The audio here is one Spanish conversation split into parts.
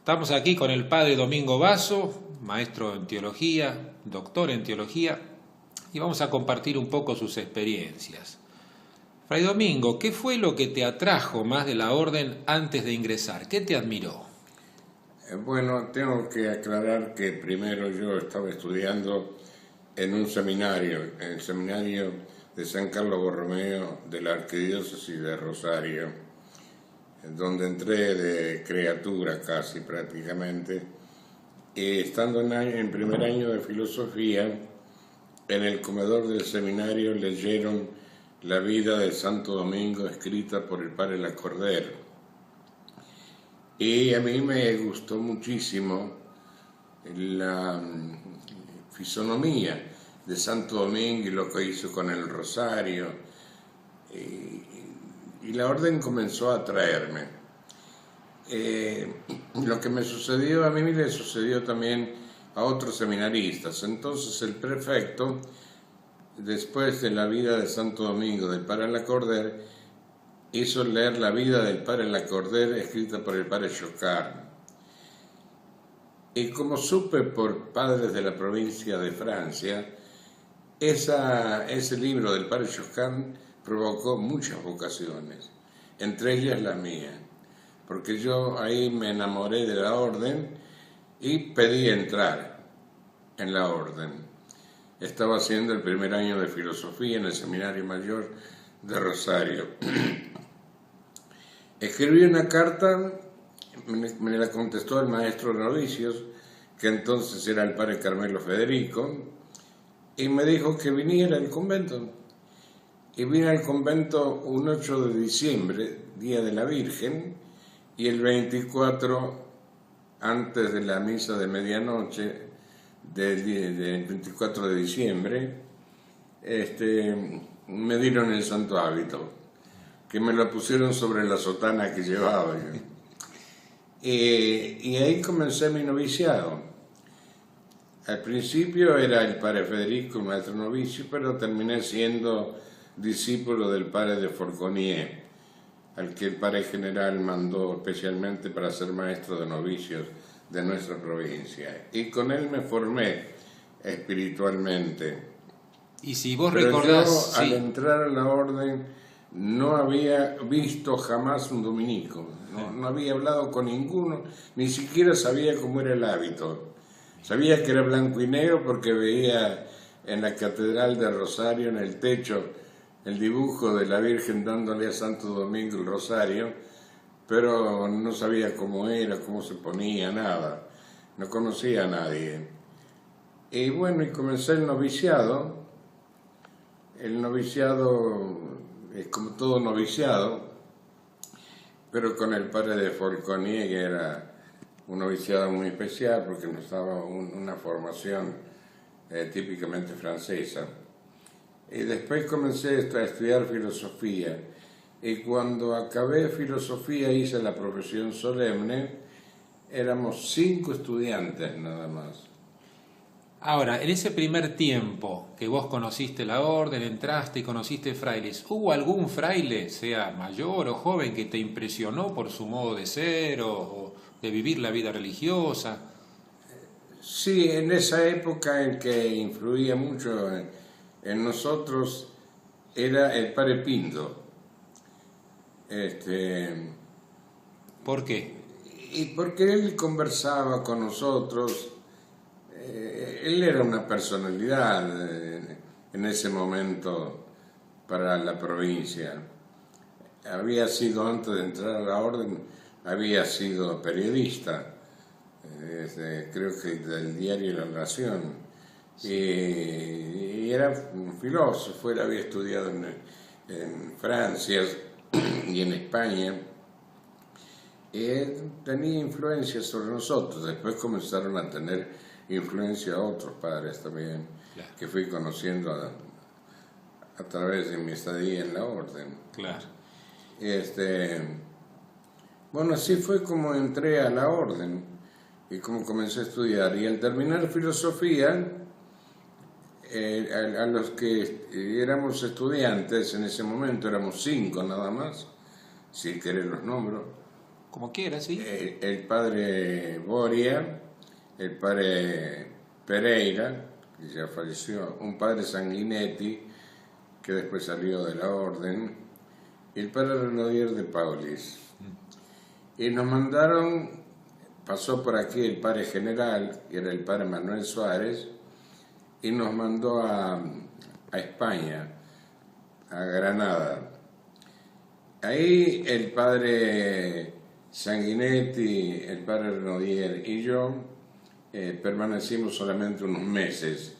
Estamos aquí con el padre Domingo Basso, maestro en teología, doctor en teología, y vamos a compartir un poco sus experiencias. Fray Domingo, ¿qué fue lo que te atrajo más de la orden antes de ingresar? ¿Qué te admiró? Bueno, tengo que aclarar que primero yo estaba estudiando en un seminario, en el seminario de San Carlos Borromeo de la Arquidiócesis de Rosario, donde entré de criatura casi prácticamente, y estando en primer año de filosofía, en el comedor del seminario leyeron la vida de Santo Domingo escrita por el padre Lacordaire. Y a mí me gustó muchísimo la fisonomía de Santo Domingo y lo que hizo con el rosario. Y la orden comenzó a atraerme. Lo que me sucedió a mí le sucedió también a otros seminaristas. Entonces el prefecto, después de la vida de Santo Domingo del padre Lacordaire, hizo leer la vida del padre Lacordaire escrita por el padre Chocarne. Y como supe por padres de la provincia de Francia, ese libro del padre Chocarne provocó muchas vocaciones, entre ellas la mía, porque yo ahí me enamoré de la orden y pedí entrar en la orden. Estaba haciendo el primer año de filosofía en el Seminario Mayor de Rosario. Escribí una carta, me la contestó el maestro de novicios, que entonces era el padre Carmelo Federico, y me dijo que viniera al convento. Y vine al convento un 8 de diciembre, Día de la Virgen, y el 24, antes de la misa de medianoche, del 24 de diciembre, me dieron el santo hábito, que me lo pusieron sobre la sotana que llevaba yo. Y ahí comencé mi noviciado. Al principio era el padre Federico, el maestro novicio, pero terminé siendo discípulo del padre de Forconier, al que el padre general mandó especialmente para ser maestro de novicios de nuestra provincia. Y con él me formé espiritualmente. Y si vos Pero recordás... yo, al entrar a la orden, no había visto jamás un dominico, no había hablado con ninguno, ni siquiera sabía cómo era el hábito. Sabía que era blanco y negro porque veía en la catedral de Rosario, en el techo, el dibujo de la Virgen dándole a Santo Domingo el rosario, pero no sabía cómo era, cómo se ponía, nada. No conocía a nadie. Y bueno, y comencé el noviciado. El noviciado es como todo noviciado, pero con el padre de Forconier, que era un noviciado muy especial porque nos daba una formación típicamente francesa. Y después comencé a estudiar filosofía, y cuando acabé filosofía hice la profesión solemne. Éramos 5 estudiantes nada más. Ahora, en ese primer tiempo que vos conociste la orden, entraste y conociste frailes, ¿hubo algún fraile, sea mayor o joven, que te impresionó por su modo de ser o de vivir la vida religiosa? Sí, en esa época en que influía mucho en nosotros era el padre Pinto. ¿Por qué? Y porque él conversaba con nosotros. Él era una personalidad en ese momento para la provincia. Había sido, antes de entrar a la orden, había sido periodista, creo que del diario La Nación. Y era un filósofo, él había estudiado en Francia y en España. Y él tenía influencia sobre nosotros. Después comenzaron a tener influencia otros padres también, claro, que fui conociendo a través de mi estadía en la orden. Claro. Bueno, así fue como entré a la orden y como comencé a estudiar. Y al terminar filosofía, a los que éramos estudiantes en ese momento, éramos 5 nada más, si querés los nombro. como quieras, ¿sí? El padre Boria, el padre Pereira, que ya falleció, un padre Sanguinetti, que después salió de la orden, y el padre Renaudier de Paulis. Y nos mandaron, pasó por aquí el padre general, que era el padre Manuel Suárez, y nos mandó a España, a Granada. Ahí el padre Sanguinetti, el padre Renaudier y yo permanecimos solamente unos meses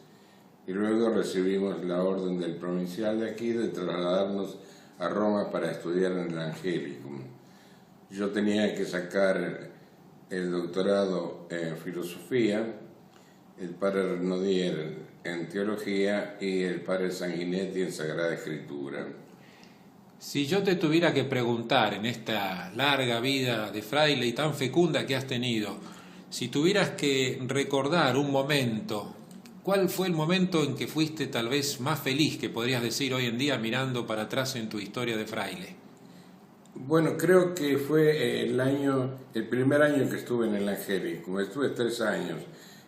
y luego recibimos la orden del provincial de aquí de trasladarnos a Roma para estudiar en el Angelicum. Yo tenía que sacar el doctorado en filosofía, el padre Renaudier en teología y el padre Sanguinetti en Sagrada Escritura. Si yo te tuviera que preguntar en esta larga vida de fraile y tan fecunda que has tenido, si tuvieras que recordar un momento, ¿cuál fue el momento en que fuiste tal vez más feliz que podrías decir hoy en día mirando para atrás en tu historia de fraile? Bueno, creo que fue el primer año que estuve en el Angelicum. Estuve 3 años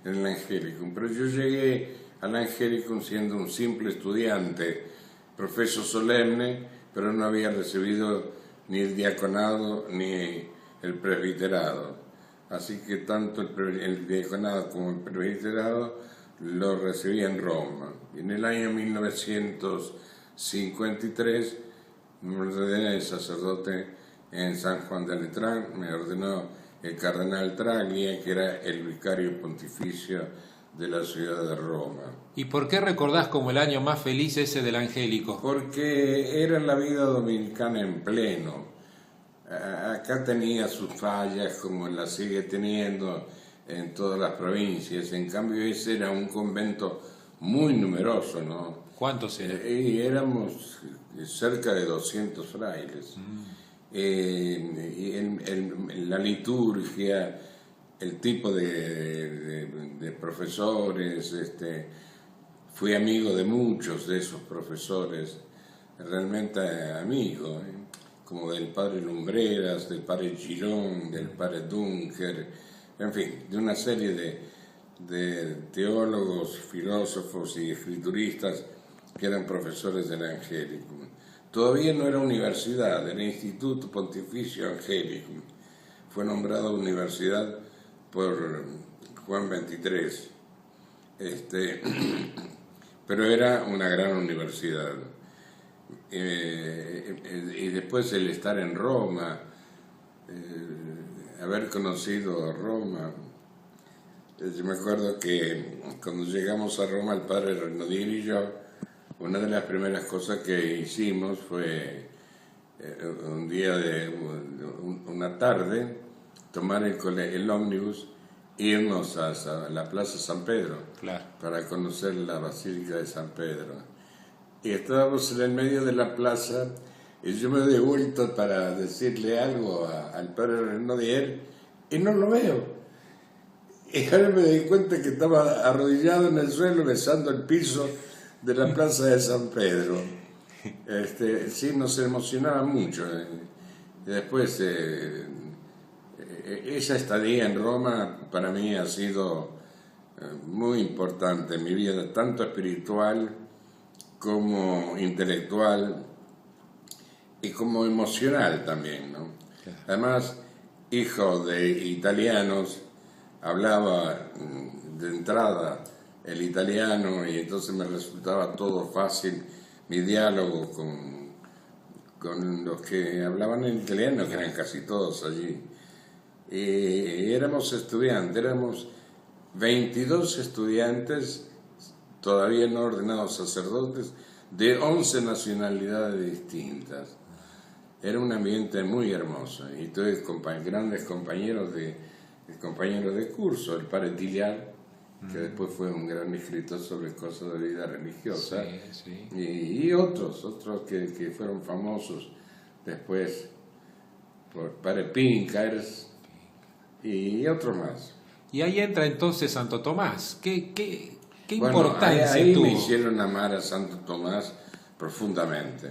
en el Angelicum, pero yo llegué al Angelicum siendo un simple estudiante, profeso solemne, pero no había recibido ni el diaconado ni el presbiterado. Así que tanto el diaconado como el presbiterado lo recibí en Roma. En el año 1953 me ordené de sacerdote en San Juan de Letrán, me ordenó el cardenal Traglia, que era el vicario pontificio de la ciudad de Roma. ¿Y por qué recordás como el año más feliz ese del Angélico? Porque era la vida dominicana en pleno. Acá tenía sus fallas como la sigue teniendo en todas las provincias. En cambio ese era un convento muy numeroso, ¿no? ¿Cuántos eran? Y éramos cerca de 200 frailes. Y la liturgia, el tipo de profesores, fui amigo de muchos de esos profesores, realmente amigo, como del padre Lumbreras, del padre Girón, del padre Dunker, en fin, de una serie de teólogos, filósofos y escrituristas que eran profesores del Angelicum. Todavía no era universidad, era Instituto Pontificio Angelicum. Fue nombrado universidad por Juan XXIII, pero era una gran universidad. Y después el estar en Roma, haber conocido Roma. Yo me acuerdo que cuando llegamos a Roma, el padre Renaudier y yo, una de las primeras cosas que hicimos fue un día una tarde, tomar el ómnibus e irnos a la Plaza San Pedro, claro, para conocer la Basílica de San Pedro. Y estábamos en el medio de la plaza y yo me doy vuelta para decirle algo al padre Renaudier y no lo veo. Y ahora me di cuenta que estaba arrodillado en el suelo besando el piso de la Plaza de San Pedro. Sí, nos emocionaba mucho. Y después, esa estadía en Roma para mí ha sido muy importante en mi vida, tanto espiritual como intelectual y como emocional también, ¿no? claro. Además, hijo de italianos, hablaba de entrada el italiano y entonces me resultaba todo fácil mi diálogo con los que hablaban en italiano, que eran casi todos allí. Y éramos estudiantes, éramos 22 estudiantes todavía no ordenados sacerdotes de 11 nacionalidades distintas. Era un ambiente muy hermoso y tuve grandes compañeros de curso, el padre Tillar, que después fue un gran escritor sobre cosas de vida religiosa, sí. Y otros que fueron famosos después, por padre Pinkers y otros más. Y ahí entra entonces Santo Tomás. ¿Qué Bueno, importancia ahí tuvo? me hicieron amar a Santo Tomás profundamente.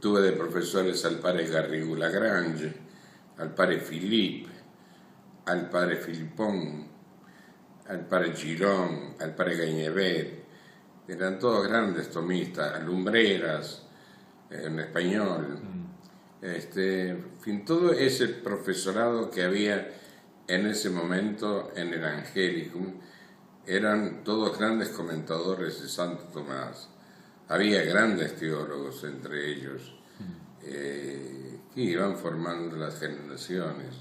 Tuve de profesores al padre Garrigou Lagrange, al padre Philippe, al padre Philippon, al padre Girón, al padre Gainevet, eran todos grandes tomistas, a Lumbreras, en español. En fin, todo ese profesorado que había en ese momento en el Angelicum, eran todos grandes comentadores de Santo Tomás. Había grandes teólogos entre ellos, que iban formando las generaciones.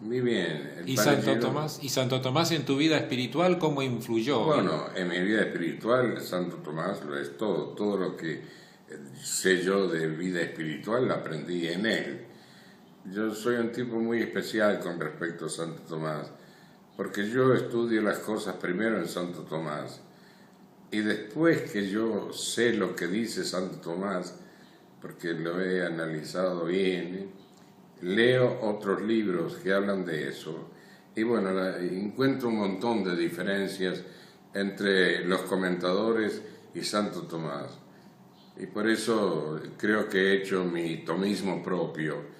Muy bien. ¿Y Santo Tomás en tu vida espiritual cómo influyó? Bueno, en mi vida espiritual Santo Tomás lo es todo. Todo lo que sé yo de vida espiritual lo aprendí en él. Yo soy un tipo muy especial con respecto a Santo Tomás, porque yo estudio las cosas primero en Santo Tomás, y después que yo sé lo que dice Santo Tomás, porque lo he analizado bien, leo otros libros que hablan de eso, y bueno, encuentro un montón de diferencias entre los comentadores y Santo Tomás. Y por eso creo que he hecho mi tomismo propio,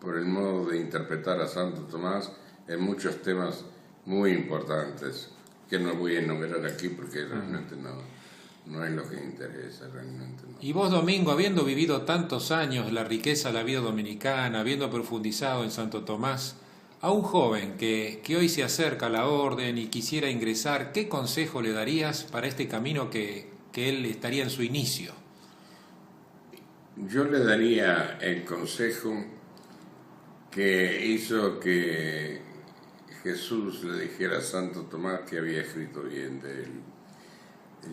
por el modo de interpretar a Santo Tomás en muchos temas muy importantes, que no voy a enumerar aquí porque realmente no es lo que interesa, realmente no. Y vos, Domingo, habiendo vivido tantos años la riqueza de la vida dominicana, habiendo profundizado en Santo Tomás, a un joven que hoy se acerca a la orden y quisiera ingresar, ¿qué consejo le darías para este camino que él estaría en su inicio? Yo le daría el consejo que hizo que Jesús le dijera a Santo Tomás que había escrito bien de él.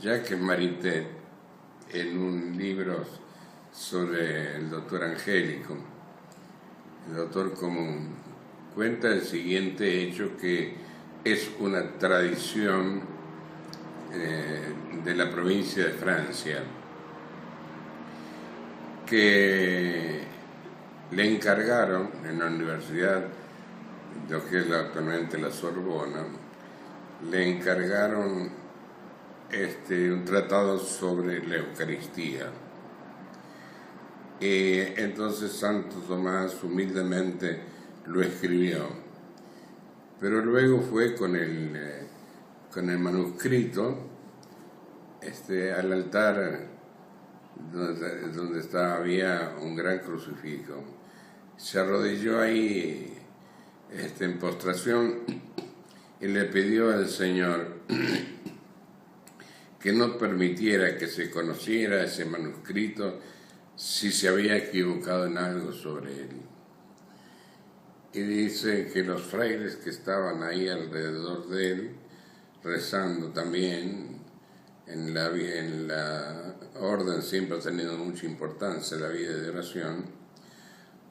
Jacques Maritain, en un libro sobre el doctor Angélico, el doctor común, cuenta el siguiente hecho, que es una tradición de la provincia de Francia, que le encargaron en la universidad, lo que es actualmente la Sorbona, le encargaron un tratado sobre la Eucaristía. Y entonces Santo Tomás humildemente lo escribió, pero luego fue con el manuscrito al altar donde había un gran crucifijo. Se arrodilló ahí en postración y le pidió al Señor que no permitiera que se conociera ese manuscrito si se había equivocado en algo sobre él. Y dice que los frailes que estaban ahí alrededor de él, rezando también, en la orden siempre ha tenido mucha importancia la vida de oración,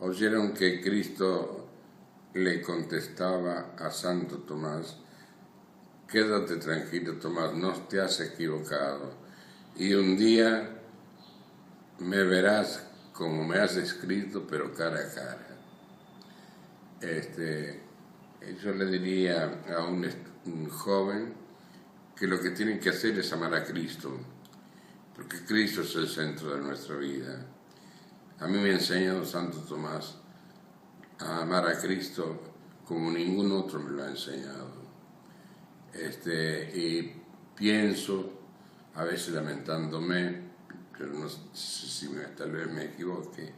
oyeron que Cristo le contestaba a Santo Tomás: quédate tranquilo, Tomás, no te has equivocado, y un día me verás como me has escrito, pero cara a cara. Yo le diría a un joven que lo que tienen que hacer es amar a Cristo, porque Cristo es el centro de nuestra vida. A mí me ha enseñado Santo Tomás a amar a Cristo como ningún otro me lo ha enseñado. Y pienso, a veces lamentándome, pero no sé si tal vez me equivoque,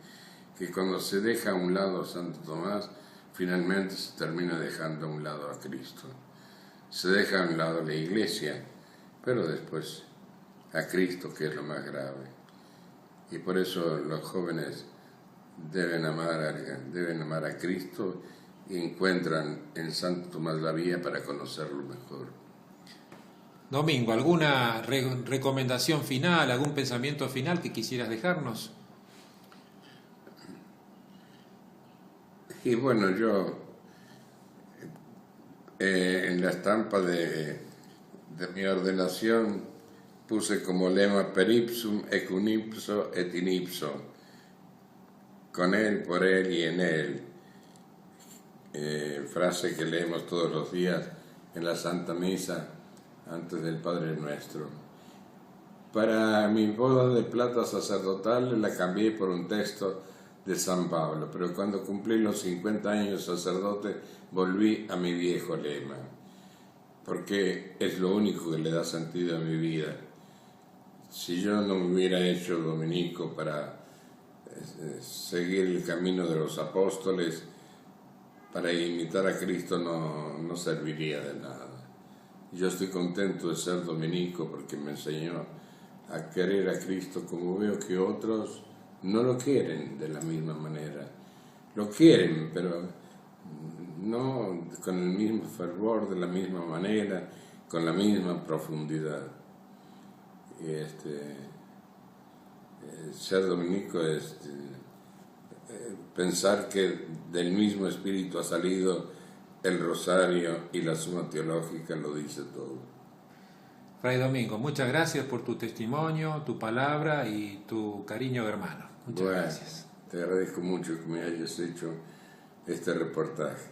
que cuando se deja a un lado a Santo Tomás, finalmente se termina dejando a un lado a Cristo. Se deja a un lado la Iglesia, pero después a Cristo, que es lo más grave. Y por eso los jóvenes deben amar a Cristo y encuentran en Santo Tomás la vía para conocerlo mejor. Domingo, ¿alguna recomendación final, algún pensamiento final que quisieras dejarnos? Y bueno, yo en la estampa de mi ordenación puse como lema per ipsum, ecum ipso et in ipso, con él, por él y en él. Frase que leemos todos los días en la Santa Misa antes del Padre Nuestro. Para mi boda de plata sacerdotal la cambié por un texto de San Pablo, pero cuando cumplí los 50 años de sacerdote volví a mi viejo lema, porque es lo único que le da sentido a mi vida. Si yo no me hubiera hecho dominico para seguir el camino de los apóstoles, para imitar a Cristo, no serviría de nada. Yo estoy contento de ser dominico porque me enseñó a querer a Cristo, como veo que otros no lo quieren de la misma manera. Lo quieren, pero no con el mismo fervor, de la misma manera, con la misma profundidad. Y ser dominico es pensar que del mismo espíritu ha salido el rosario, y la suma teológica lo dice todo. Fray Domingo, muchas gracias por tu testimonio, tu palabra y tu cariño hermano. Muchas gracias. Te agradezco mucho que me hayas hecho este reportaje.